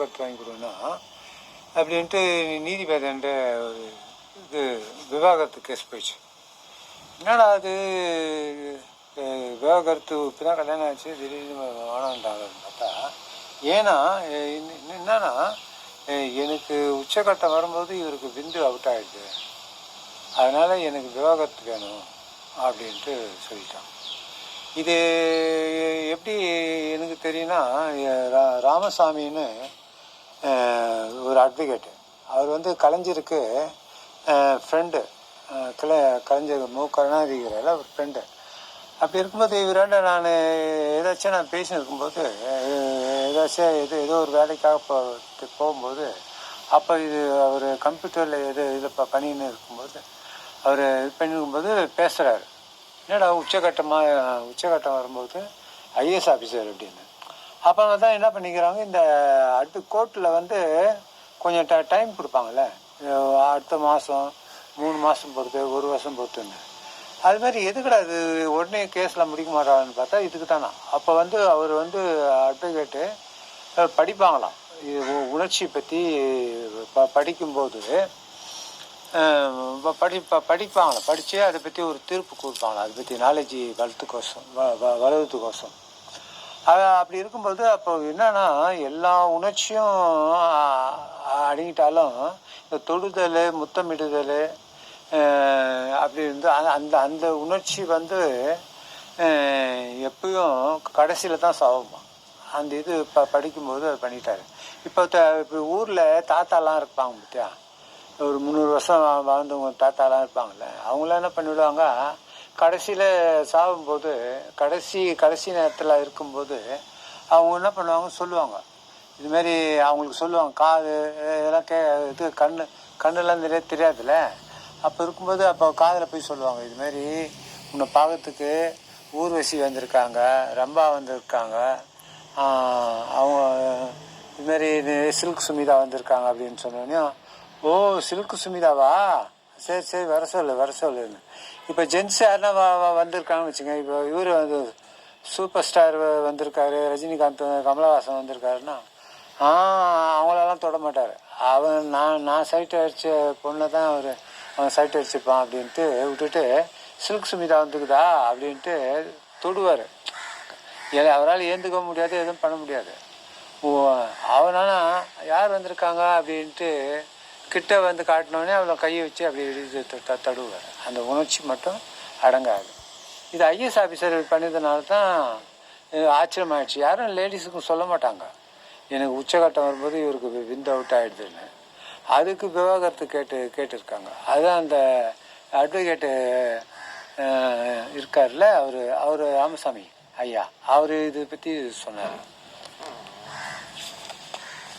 விவாகரத்து வாங்கி கொடுன்னா அப்படின்ட்டு நீதிபதின்ற ஒரு இது விவாகரத்து கேஸ் போயிடுச்சு. என்னடா அது விவாகரத்து இப்போ தான் கல்யாணம் ஆச்சு, திடீர்னு வேணான்ட்டாங்கன்னு பார்த்தா, ஏன்னா என்னன்னா எனக்கு உச்சக்கட்டம் வரும்போது இவருக்கு விந்து அவுட் ஆகிடுது, அதனால் எனக்கு விவாகரத்து வேணும் அப்படின்ட்டு சொல்லிட்டான். இது எப்படி எனக்கு தெரியும்னா, ராமசாமின்னு ஒரு அட்வொகேட்டு, அவர் வந்து கலைஞருக்கு ஃப்ரெண்டு, கலைஞர் மு கருணாநிதிகிற ஒரு ஃப்ரெண்டு. அப்படி இருக்கும்போது இவராண்ட நான் ஏதாச்சும் நான் பேசின்னு இருக்கும்போது, ஏதாச்சும் ஏதோ ஒரு வேலைக்காக போகும்போது, அப்போ இது அவர் கம்ப்யூட்டரில் இதில் பண்ணின்னு இருக்கும்போது, அவர் இது பண்ணிருக்கும்போது பேசுகிறாரு, என்னடா உச்சகட்டம் வரும்போது ஐஏஎஸ் ஆஃபீஸர் அப்படின்னு. அப்போ தான் என்ன பண்ணிக்கிறாங்க, இந்த அடுத்த கோர்ட்டில் வந்து கொஞ்சம் டைம் கொடுப்பாங்கள்ல, அடுத்த மாதம் 3 மாதம் பொறுத்து 1 வருஷம் பொறுத்துன்னு. அது மாதிரி எதுக்கடா இது உடனே கேஸில் முடிக்க மாட்டாங்கன்னு பார்த்தா இதுக்கு தானா. அப்போ வந்து அவர் வந்து அட்வொகேட்டு படிப்பாங்களாம், இது உணர்ச்சி பற்றி படிக்கும்போது படிப்பாங்களாம், படித்து அதை பற்றி ஒரு தீர்ப்பு கொடுப்பாங்களாம், அதை பற்றி நாலேஜி வளர்கிறதுக்கோசம். அப்படி இருக்கும்போது அப்போ என்னன்னா, எல்லா உணர்ச்சியும் அடங்கிட்டாலும் இந்த தொடுதல், முத்தமிடுதல் அப்படி இருந்து அந்த அந்த உணர்ச்சி வந்து எப்பயும் கடைசியில் தான் சாகுமா. அந்த இது படிக்கும்போது அது பண்ணிட்டாரு. இப்போ ஊரில் தாத்தாலாம் இருப்பாங்க பார்த்தியா, ஒரு 300 வருஷம் வாழ்ந்தவங்க தாத்தாலாம் இருப்பாங்கள்ல, அவங்களாம் என்ன பண்ணிவிடுவாங்க, கடைசியில் சாகும்போது கடைசி நேரத்தில் இருக்கும்போது அவங்க என்ன பண்ணுவாங்க, சொல்லுவாங்க இதுமாரி, அவங்களுக்கு சொல்லுவாங்க, காது இதெல்லாம் இது கண்ணெல்லாம் நிறைய தெரியாதுல்ல, அப்போ இருக்கும்போது அப்போ காதில் போய் சொல்லுவாங்க, இதுமாரி உன்னை பார்க்கறதுக்கு ஊர்வசி வந்திருக்காங்க, ரம்பா வந்திருக்காங்க, அவங்க இதுமாரி சில்க் சுமிதா வந்திருக்காங்க அப்படின்னு சொன்னோடனே, ஓ சில்க் சுமிதாவா, சரி வர சொல்லுன்னு. இப்போ ஜென்ஸ் யாருன்னா வந்திருக்காங்கன்னு வச்சுங்க, இப்போ இவர் வந்து சூப்பர் ஸ்டார் வந்திருக்காரு, ரஜினிகாந்த் கமலஹாசன் வந்திருக்காருன்னா அவங்களெல்லாம் தொட மாட்டார். நான் சைட் அடித்த பொண்ணை தான் அவன் சைட் அடிச்சுப்பான் அப்படின்ட்டு விட்டுட்டு, சில்க் சுமிதா வந்துக்குதா அப்படின்ட்டு தொடுவார். அவரால் ஏந்துக்க முடியாது, எதுவும் பண்ண முடியாது. அவனால யார் வந்திருக்காங்க அப்படின்ட்டு கிட்ட வந்து காட்டினோடனே அவளை கையை வச்சு அப்படி தடுவார். அந்த உணர்ச்சி மட்டும் அடங்காது. இது ஐஏஎஸ் ஆஃபீஸர் பண்ணதுனால தான் ஆச்சரியமாயிடுச்சு. யாரும் லேடிஸுக்கும் சொல்ல மாட்டாங்க, எனக்கு உச்சகட்டம் வரும்போது இவருக்கு விந்து அவுட் ஆகிடுதுன்னு. அதுக்கு விவாகரத்து கேட்டிருக்காங்க. அதுதான் அந்த அட்வொகேட்டு இருக்கார்ல, அவர் ராமசாமி ஐயா, அவர் இதை பற்றி சொன்னார்.